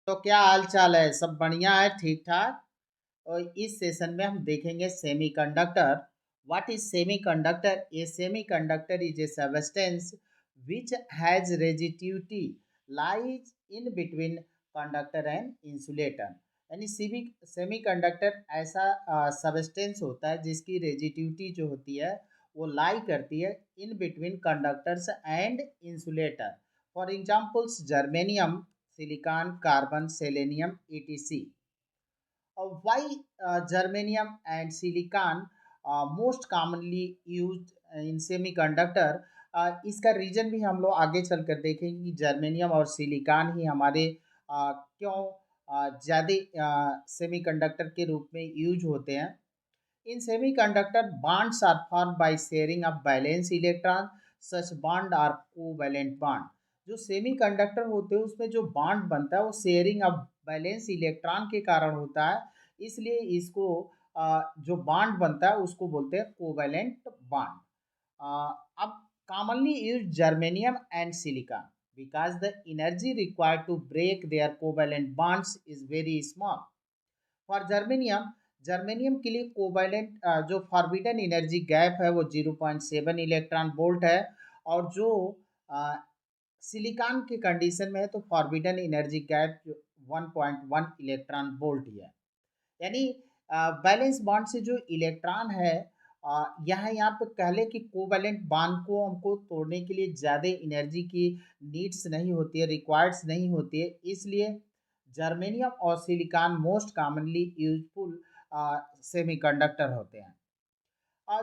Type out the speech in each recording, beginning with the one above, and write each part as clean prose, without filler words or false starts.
तो क्या हाल चाल है? सब बढ़िया है, ठीक ठाक। और इस सेशन में हम देखेंगे semiconductor. What is semiconductor? A semiconductor is a substance which has resistivity lies in between conductor and insulator। यानी सेमीकंडक्टर ऐसा सबस्टेंस होता है जिसकी रेजिटिविटी जो होती है वो लाई करती है in between conductors and insulator. For examples germanium, silicon, carbon, selenium, etc। why germanium and silicon most commonly used in semiconductor। इसका रीजन भी हम लोग आगे चलकर देखेंगे कि जर्मेनियम और सिलिकॉन ही हमारे क्यों ज़्यादा सेमीकंडक्टर के रूप में यूज होते हैं। In semiconductor, bonds are formed by sharing of valence electron. Such bond are covalent bond। जो सेमीकंडक्टर होते हैं उसमें जो बॉन्ड बनता है वो शेयरिंग ऑफ वैलेंस इलेक्ट्रॉन के कारण होता है, इसलिए इसको जो बॉन्ड बनता है उसको बोलते हैं कोवैलेंट बॉन्ड। अब commonly used germanium and silicon because the energy required to break their covalent bonds is very small। For germanium के लिए कोवैलेंट जो फॉरबिडन एनर्जी गैप है वो 0.7 इलेक्ट्रॉन वोल्ट है। और जो सिलिकॉन के कंडीशन में है तो forbidden energy gap 1.1 electron volt ही है। यानी बैलेंस बॉन्ड से जो इलेक्ट्रॉन है, यहाँ पे कह लें कि कोवैलेंट बॉन्ड को हमको तोड़ने के लिए ज़्यादा एनर्जी की नीड्स नहीं होती है, रिक्वायर्ड्स नहीं होती है, इसलिए जर्मेनियम और silicon most commonly useful semiconductor होते हैं।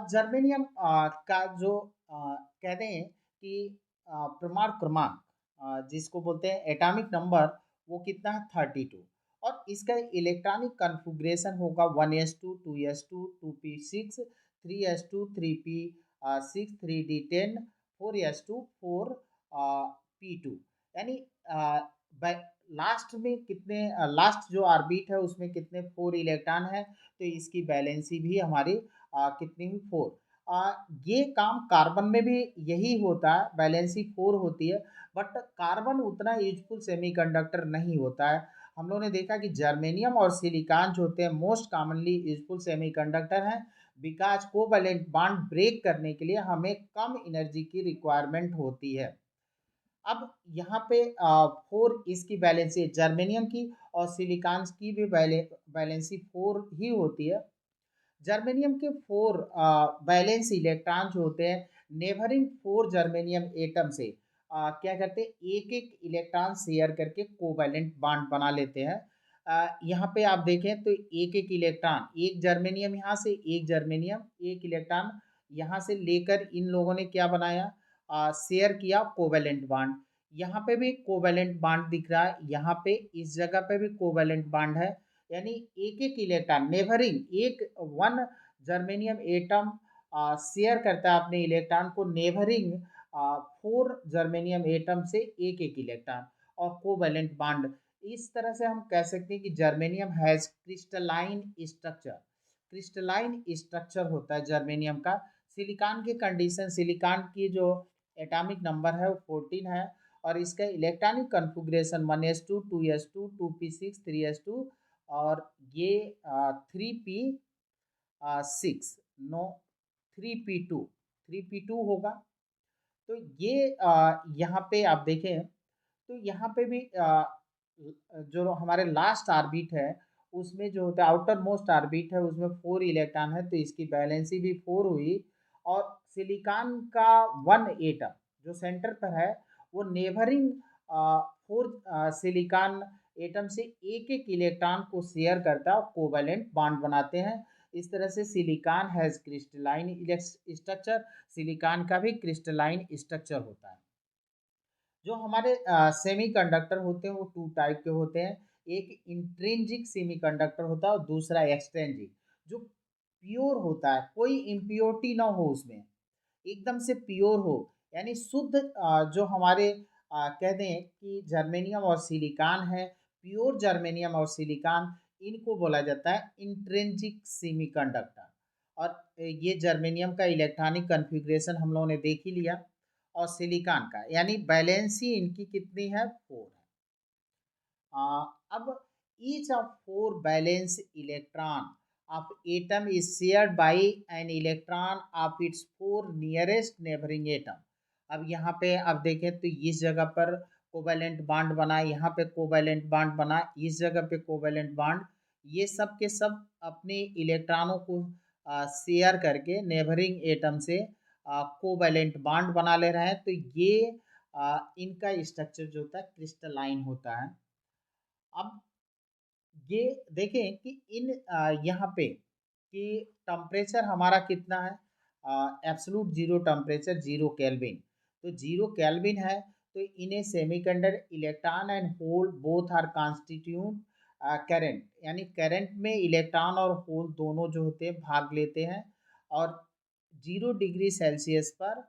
जर्मेनियम का जो कहते हैं कि परमाणु क्रमांक जिसको बोलते हैं एटॉमिक नंबर, वो कितना है 32। और इसका इलेक्ट्रॉनिक कन्फिग्रेशन होगा 1s2 2s2 2p6 3s2 3p6 3d10 4s2 4p2। यानी लास्ट में कितने लास्ट जो ऑर्बिट है उसमें कितने 4 इलेक्ट्रॉन है, तो इसकी बैलेंसी भी हमारी कितनी हुई 4। ये काम कार्बन में भी यही होता है, बैलेंसी 4 होती है। बट कार्बन उतना यूजफुल सेमीकंडक्टर नहीं होता है। हम लोगों ने देखा कि जर्मेनियम और सिलिकॉन जो होते हैं मोस्ट कॉमनली यूजफुल सेमीकंडक्टर हैं, बिकॉज कोवैलेंट बॉन्ड ब्रेक करने के लिए हमें कम एनर्जी की रिक्वायरमेंट होती है। अब यहाँ पे 4 इसकी बैलेंसी है जर्मेनियम की, और सिलिकॉन की भी बैलेंसी 4 ही होती है। जर्मेनियम के 4 वैलेंस इलेक्ट्रॉन जो होते हैं नेबरिंग 4 जर्मेनियम एटम से क्या करते हैं, एक एक इलेक्ट्रॉन शेयर करके कोवैलेंट बॉन्ड बना लेते हैं। यहाँ पे आप देखें तो एक एक इलेक्ट्रॉन, एक जर्मेनियम यहाँ से, एक जर्मेनियम, एक इलेक्ट्रॉन यहाँ से लेकर इन लोगों ने क्या बनाया, शेयर किया कोवैलेंट बॉन्ड। यहाँ पे भी कोवैलेंट बॉन्ड दिख रहा है, यहाँ पे इस जगह पे भी कोवैलेंट बॉन्ड है। यानी एक एक इलेक्ट्रॉन नेबरिंग एक वन जर्मेनियम एटम शेयर करता है अपने इलेक्ट्रॉन को नेबरिंग 4 जर्मेनियम एटम से एक एक इलेक्ट्रॉन और कोवैलेंट बॉन्ड। इस तरह से हम कह सकते हैं कि germanium has crystalline structure. Crystalline structure होता है जर्मेनियम का। सिलिकॉन की कंडीशन, सिलिकॉन की जो एटॉमिक नंबर है वो 14 है, और इसका electronic configuration 1s2 2s2 2p6 3s2, और ये 3p6 नो 3p2 होगा। तो ये यहाँ पे आप देखें तो यहाँ पे भी जो हमारे लास्ट ऑर्बिट है उसमें जो होता है आउटर मोस्ट ऑर्बिट है उसमें 4 इलेक्ट्रॉन है, तो इसकी बैलेंसी भी 4 हुई। और सिलिकॉन का 1 एटम जो सेंटर पर है वो नेबरिंग 4 सिलिकॉन एटम से एक एक इलेक्ट्रॉन को शेयर करता है और कोवैलेंट बॉन्ड बनाते हैं। इस तरह से silicon has crystalline structure, silicon का भी क्रिस्टलाइन स्ट्रक्चर होता है। जो हमारे सेमीकंडक्टर होते हैं वो 2 टाइप के होते हैं। एक इंट्रिंसिक सेमीकंडक्टर होता है और दूसरा एक्सट्रिंसिक, जो प्योर होता है, कोई इम्प्योरिटी ना हो उसमें, एकदम से प्योर हो। यानी शुद्ध जो हमारे कह दें कि जर्मेनियम और सिलिकॉन है, प्योर जर्मेनियम और सिलिकॉन, इनको बोला जाता है इंट्रिंसिक सेमीकंडक्टर। और ये जर्मेनियम का इलेक्ट्रॉनिक कन्फिग्रेशन हम लोगों ने देख ही लिया, और सिलिकॉन का यानी बैलेंसी इनकी कितनी है 4 है। अब each of four valence electron of atom is shared by an electron of its four nearest neighboring atom। अब यहाँ पे अब देखें तो इस जगह पर कोवैलेंट बॉन्ड बना, यहाँ पे कोवैलेंट बॉन्ड बना, इस जगह पे कोवैलेंट बॉन्ड, ये सब के सब अपने इलेक्ट्रॉनों को शेयर करके नेबरिंग एटम से कोवैलेंट बॉन्ड बना ले रहे हैं। तो ये इनका स्ट्रक्चर जो होता है क्रिस्टलाइन होता है। अब ये देखें कि इन यहाँ पे कि टेम्परेचर हमारा कितना है, एब्सोल्यूट जीरो टेम्परेचर 0 केल्विन। तो 0 केल्विन है तो in a semiconductor electron and hole both are constitute current, यानी करंट में इलेक्ट्रॉन और होल दोनों जो होते हैं भाग लेते हैं। और 0 डिग्री सेल्सियस पर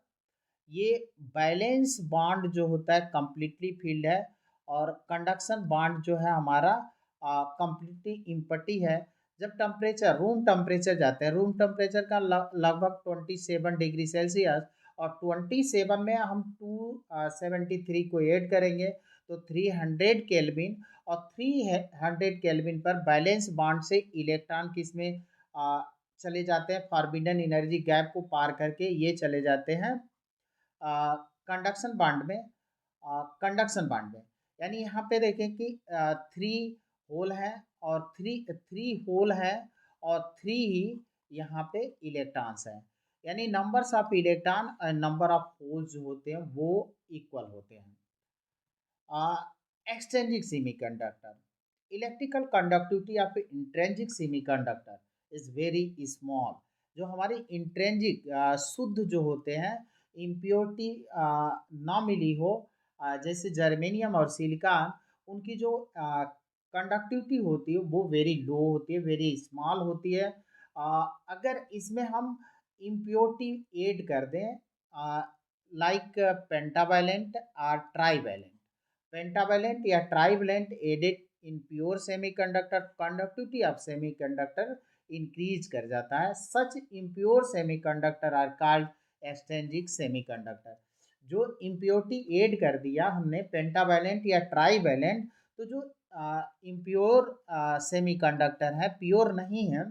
ये बैलेंस बॉन्ड जो होता है कंप्लीटली फील्ड है, और कंडक्शन बॉन्ड जो है हमारा कंप्लीटली इम्पटी है। जब टेम्परेचर रूम टेम्परेचर जाते हैं, रूम टेम्परेचर का लगभग 27 डिग्री सेल्सियस, और 27 में हम 273 को ऐड करेंगे तो 300 केल्विन, और 300 केल्विन पर बैलेंस बॉन्ड से इलेक्ट्रॉन किस में चले जाते हैं, फॉरबिडन एनर्जी गैप को पार करके ये चले जाते हैं कंडक्शन बॉन्ड में। कंडक्शन बॉन्ड में यानी यहाँ पे देखें कि 3 होल है और थ्री होल है और 3 ही यहाँ पे इलेक्ट्रॉन्स हैं, यानी नंबर्स ऑफ इलेक्ट्रॉन और नंबर ऑफ होल्स जो होते हैं वो इक्वल होते हैं। Extrinsic semiconductor, electrical conductivity of intrinsic semiconductor is very small. जो हमारी इंट्रिंसिक शुद्ध जो होते हैं, इम्प्योरिटी ना मिली हो, जैसे जर्मेनियम और सिलिकॉन, उनकी जो कंडक्टिविटी होती है वो वेरी लो होती है, वेरी स्मॉल होती है। अगर इसमें हम इम्प्योरिटी ऐड कर दें लाइक पेंटावैलेंट और ट्राईवैलेंट, पेंटावैलेंट या trivalent added in pure semiconductor, conductivity of semiconductor increase कर जाता है। Such impure semiconductor are called extrinsic semiconductor. जो इम्प्योरिटी ऐड कर दिया हमने पेंटावैलेंट या ट्राईवैलेंट, तो जो इम्प्योर सेमीकंडक्टर है, प्योर नहीं है,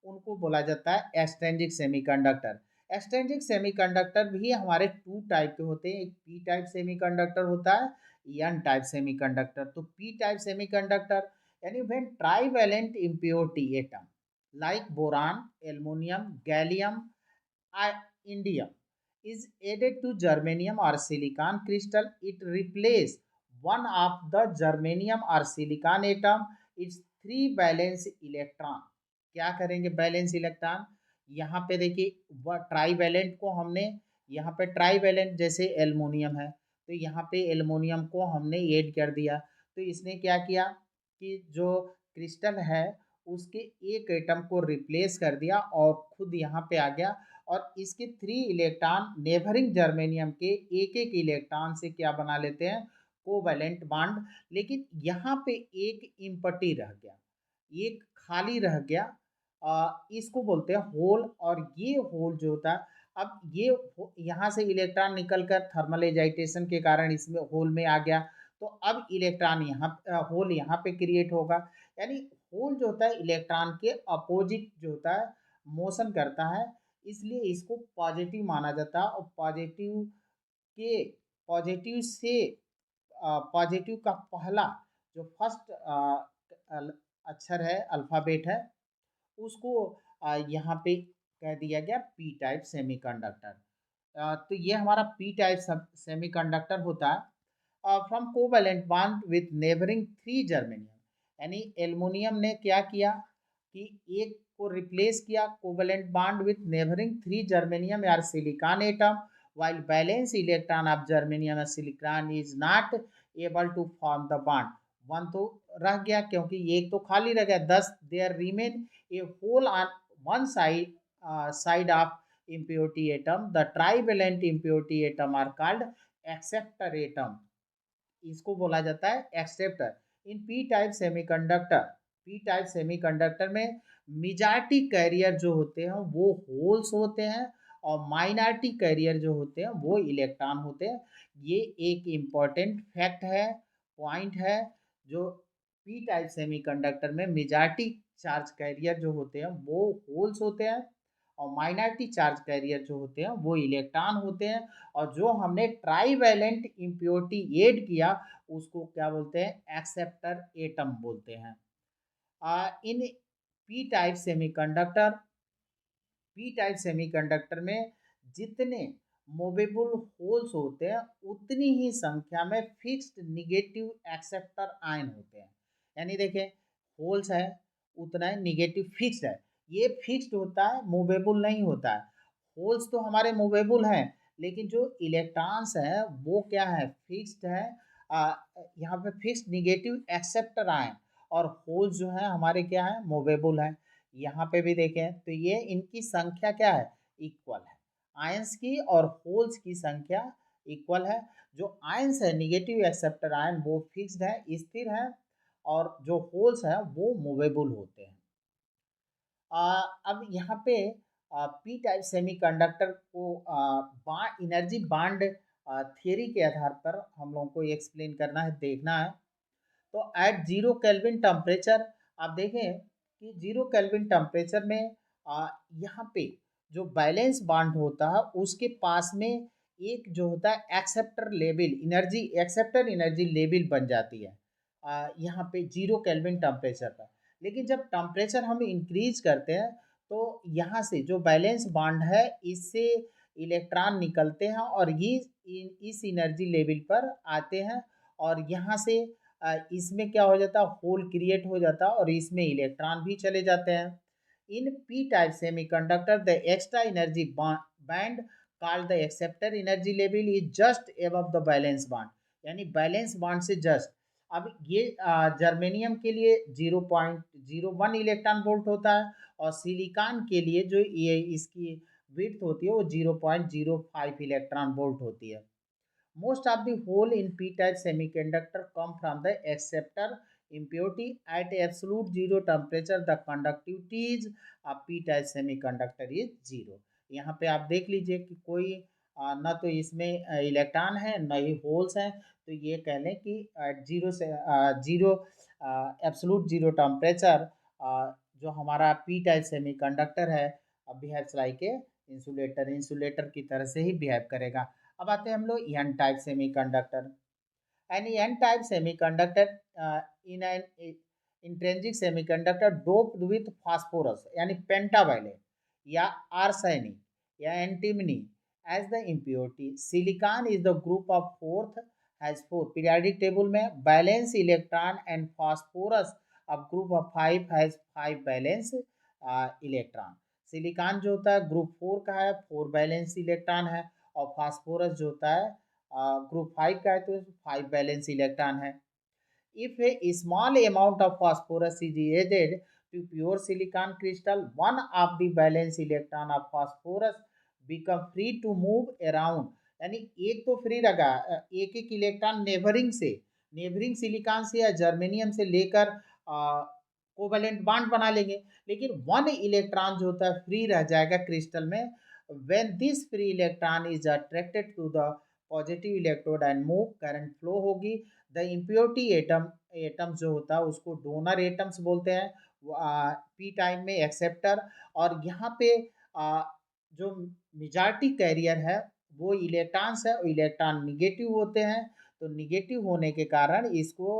उनको बोला जाता है एक्सट्रिंसिक सेमीकंडक्टर। एक्सट्रिंसिक सेमीकंडक्टर भी हमारे 2 टाइप के होते हैं, एक पी टाइप सेमीकंडक्टर होता है, एन टाइप सेमीकंडक्टर। तो पी टाइप सेमीकंडक्टर यानी when trivalent impurity atom like boron, aluminium, gallium, indium is added to germanium or silicon crystal, it replace one of the germanium or silicon atom its 3 valence electron। क्या करेंगे balance electron, यहाँ पे देखिए वह trivalent को हमने, यहाँ पे ट्राईवैलेंट जैसे एल्युमिनियम है तो यहाँ पे एल्युमिनियम को हमने ऐड कर दिया, तो इसने क्या किया कि जो क्रिस्टल है उसके एक एटम को रिप्लेस कर दिया और खुद यहाँ पे आ गया, और इसके 3 इलेक्ट्रॉन नेबरिंग जर्मेनियम के एक एक इलेक्ट्रॉन से क्या बना लेते हैं, कोवैलेंट बॉन्ड। लेकिन यहाँ पे एक इम्पटी रह गया, एक खाली रह गया, इसको बोलते हैं होल। और ये होल जो होता है, अब ये यहाँ से इलेक्ट्रॉन निकलकर थर्मल एजाइटेशन के कारण इसमें होल में आ गया, तो अब इलेक्ट्रॉन यहाँ होल यहाँ पे क्रिएट होगा। यानी होल जो होता है इलेक्ट्रॉन के अपोजिट जो होता है मोशन करता है, इसलिए इसको पॉजिटिव माना जाता है। और के पॉजिटिव से पॉजिटिव का पहला जो फर्स्ट अक्षर है, अल्फ़ाबेट है, उसको यहाँ पे कह दिया गया पी टाइप सेमीकंडक्टर। तो ये हमारा पी टाइप सेमीकंडक्टर होता है। From covalent bond with neighbouring 3 germanium, यानी एल्युमिनियम ने क्या किया कि एक को रिप्लेस किया covalent bond with neighbouring 3 germanium या silicon atom, while valence electron of germanium and silicon is not able to form the bond। One तो रह गया क्योंकि एक तो खाली रह गया, thus there remain a hole on one side of impurity atom। the trivalent impurity atom are called acceptor atom, इसको बोला जाता है acceptor. In P type semiconductor, P type semiconductor में मेजॉरिटी कैरियर जो होते हैं वो होल्स होते हैं, और माइनॉरिटी कैरियर जो होते हैं वो इलेक्ट्रॉन होते हैं। ये एक इम्पॉर्टेंट फैक्ट है, पॉइंट है, जो पी टाइप सेमीकंडक्टर में मेजॉरिटी चार्ज कैरियर जो होते हैं वो होल्स होते हैं, और माइनॉरिटी चार्ज कैरियर जो होते हैं वो इलेक्ट्रॉन होते हैं। और जो हमने ट्राईवैलेंट इम्प्योरिटी ऐड किया उसको क्या बोलते हैं, एक्सेप्टर एटम बोलते हैं। In P type semiconductor P type semiconductor में जितने मूवेबल होल्स होते हैं उतनी ही संख्या में फिक्स्ड निगेटिव एक्सेप्टर आयन होते हैं। यानी देखें, होल्स है उतना ही निगेटिव फिक्स्ड है, ये फिक्स्ड होता है, मूवेबल नहीं होता है। होल्स तो हमारे मूवेबल हैं, लेकिन जो इलेक्ट्रॉन्स है वो क्या है, फिक्स्ड है। आ, यहाँ पे फिक्स्ड निगेटिव एक्सेप्टर आयन, और होल्स जो है हमारे क्या है, मूवेबल है। यहाँ पे भी देखें तो ये इनकी संख्या क्या है, इक्वल है। आयंस की और होल्स की संख्या इक्वल है। जो आयंस है निगेटिव एक्सेप्टर आयन वो फिक्स्ड है, स्थिर है, और जो होल्स है वो मूवेबल होते हैं। अब यहाँ पे पी टाइप सेमीकंडक्टर को एनर्जी बांड थियरी के आधार पर हम लोगों को एक्सप्लेन करना है, देखना है। तो एट जीरो केल्विन टेम्परेचर आप देखें कि जीरो केल्विन टेम्परेचर में यहाँ पे जो बैलेंस बांड होता है उसके पास में एक जो होता है acceptor level energy, acceptor energy level बन जाती है यहाँ पे जीरो केल्विन टेम्परेचर पर। लेकिन जब टेम्परेचर हम इंक्रीज करते हैं तो यहाँ से जो बैलेंस बांड है इससे इलेक्ट्रॉन निकलते हैं और ये इस एनर्जी लेवल पर आते हैं, और यहाँ से इसमें क्या हो जाता है, होल क्रिएट हो जाता है और इसमें इलेक्ट्रॉन भी चले जाते हैं। In P type semiconductor the extra energy band called the acceptor energy level is just above the valence band, यानी बैलेंस बांड से जस्ट। अब ये जर्मेनियम के लिए 0.01 इलेक्ट्रॉन वोल्ट होता है, और सिलिकॉन के लिए जो ये इसकी विड्थ होती है वो 0.05 इलेक्ट्रॉन वोल्ट होती है। Most of the hole in p-type semiconductor come from the acceptor impurity at absolute zero temperature. The conductivity is a p-type semiconductor is zero. यहाँ पे आप देख लीजिए कि कोई न तो इसमें इलेक्ट्रॉन है न ही होल्स हैं, तो ये कह लें कि जीरो से जीरो एब्सोलूट जीरो टेम्परेचर जो हमारा पी टाइप सेमीकंडक्टर है behaves like a insulator, insulator की तरह से ही बिहेव करेगा। अब आते हैं हम लोग N type semiconductor. N N type semiconductor in an intrinsic semiconductor doped with phosphorus यानी पेंटावैलेंट या आर्सेनिक या antimony as the impurity. Silicon is the group of fourth has four periodic table में बैलेंस इलेक्ट्रॉन, एंड फास्फोरस अब group of five has five valence electron. Silicon जो होता है group four का है, फोर बैलेंस इलेक्ट्रॉन है, और phosphorus जो होता है ग्रुप फाइव का है तो फाइव बैलेंस इलेक्ट्रॉन है। If a small amount of phosphorus is added to pure silicon crystal, one of the valence electron of phosphorus become free to move around, यानी एक तो फ्री रखा, एक एक इलेक्ट्रॉन नेबरिंग सिलिकॉन से या germanium से लेकर कोवेलेंट बॉन्ड बना लेंगे, लेकिन वन इलेक्ट्रॉन जो होता है फ्री रह जाएगा क्रिस्टल में। when this free electron is attracted to the positive electrode and move, current flow होगी। the impurity एटम जो होता है उसको डोनर एटम्स बोलते हैं, पी टाइम में एक्सेप्टर। और यहाँ पे जो मेजॉरिटी कैरियर है वो इलेक्ट्रॉन्स है, इलेक्ट्रॉन निगेटिव होते हैं, तो निगेटिव होने के कारण इसको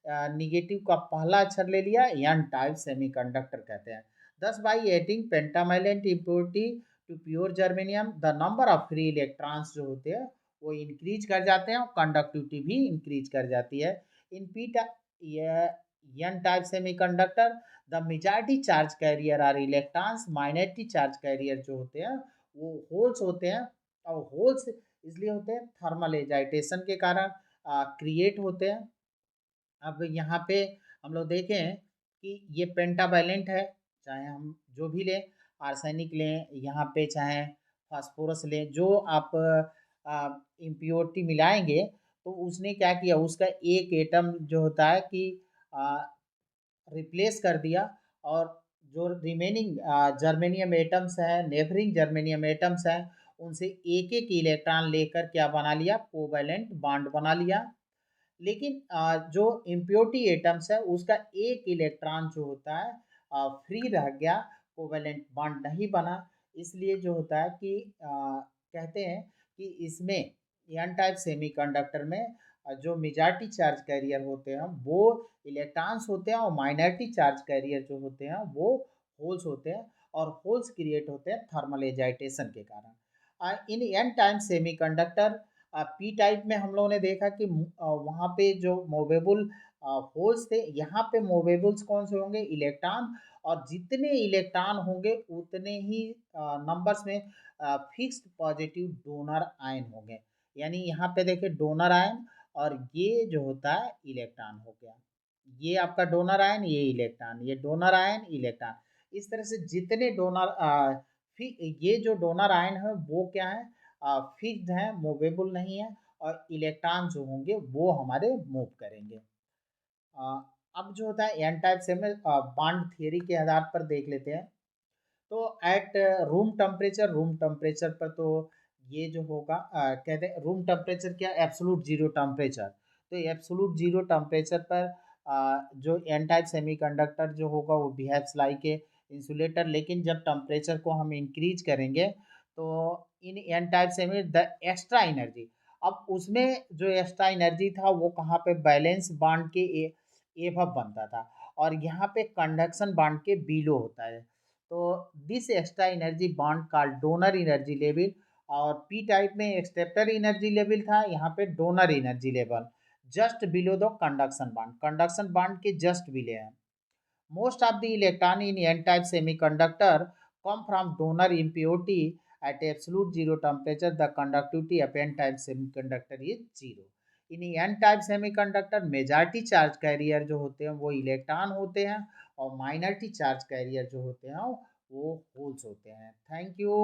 निगेटिव का पहला अक्षर ले लिया, एन टाइप सेमीकंडक्टर कहते हैं। thus by adding pentavalent impurity to pure germanium the number of free electrons जो होते हैं वो इंक्रीज कर जाते हैं और कंडक्टिविटी भी इंक्रीज कर जाती है। In P N type semiconductor the majority charge carrier are electrons, minority charge carrier जो होते हैं वो होल्स होते हैं, और होल्स इसलिए होते हैं थर्मल एजाइटेशन के कारण क्रिएट होते हैं। अब यहाँ पे हम लोग देखें कि ये पेंटावैलेंट है, चाहे हम जो भी लें, आर्सेनिक लें यहाँ पे, चाहे फास्फोरस लें, जो आप इम्प्योरिटी मिलाएंगे तो उसने क्या किया, उसका एक एटम जो होता है कि रिप्लेस कर दिया, और जो रिमेनिंग जर्मेनियम एटम्स हैं, नेबरिंग जर्मेनियम एटम्स हैं, उनसे एक एक इलेक्ट्रॉन लेकर क्या बना लिया, कोवैलेंट बॉन्ड बना लिया। लेकिन जो इम्प्योरिटी एटम्स है उसका एक इलेक्ट्रॉन जो होता है फ्री रह गया, कोवेलेंट बॉन्ड नहीं बना। इसलिए जो होता है कि कहते हैं कि इसमें एन टाइप सेमीकंडक्टर में जो मेजॉरिटी चार्ज कैरियर होते हैं वो इलेक्ट्रॉन्स होते हैं, और माइनॉरिटी चार्ज कैरियर जो होते हैं वो होल्स होते हैं, और होल्स क्रिएट होते हैं थर्मल एजाइटेशन के कारण। In an type semiconductor P type में हम लोगों ने देखा कि वहाँ पे जो मूवेबल होल्स थे, यहाँ पे मूवेबल्स कौन से होंगे, इलेक्ट्रॉन। और जितने इलेक्ट्रॉन होंगे उतने ही नंबर्स में फिक्स्ड पॉजिटिव डोनर आयन होंगे। यानी यहाँ पे देखिए डोनर आयन, और ये जो होता है इलेक्ट्रॉन हो गया, ये आपका डोनर आयन, ये इलेक्ट्रॉन, ये डोनर आयन, इलेक्ट्रॉन। इस तरह से जितने डोनर ये जो डोनर आयन है वो क्या है, फिक्स्ड है, मूवेबल नहीं है, और इलेक्ट्रॉन जो होंगे वो हमारे मूव करेंगे। अ, अब जो होता है एन टाइप से में बॉन्ड थियरी के आधार पर देख लेते हैं। तो एट रूम टेम्परेचर पर तो ये जो होगा कहते हैं रूम टेम्परेचर क्या, एब्सोलूट जीरो टेम्परेचर। तो एब्सोलूट जीरो टेम्परेचर पर जो एन टाइप सेमीकंडक्टर जो होगा वो बिहेव्स लाइक ए इंसुलेटर। लेकिन जब टेम्परेचर को हम इंक्रीज करेंगे तो in an type semi the extra energy, अब उसमें जो एक्स्ट्रा एनर्जी था वो कहाँ पे, बैलेंस बांड के एभव बनता था, और यहाँ पे कंडक्शन बांड के बिलो होता है। तो this extra energy bond called donor energy level. और पी टाइप में एक्सेप्टर एनर्जी लेवल था, यहाँ पे donor energy level just below the conduction bond के जस्ट बिले हैं। Most of the electron in an type semiconductor come from donor impurity at absolute zero temperature the conductivity of n type semiconductor is zero। In an type semiconductor majority charge carrier जो होते हैं वो electron होते हैं, और minority charge carrier जो होते हैं वो होल्स होते हैं। Thank you.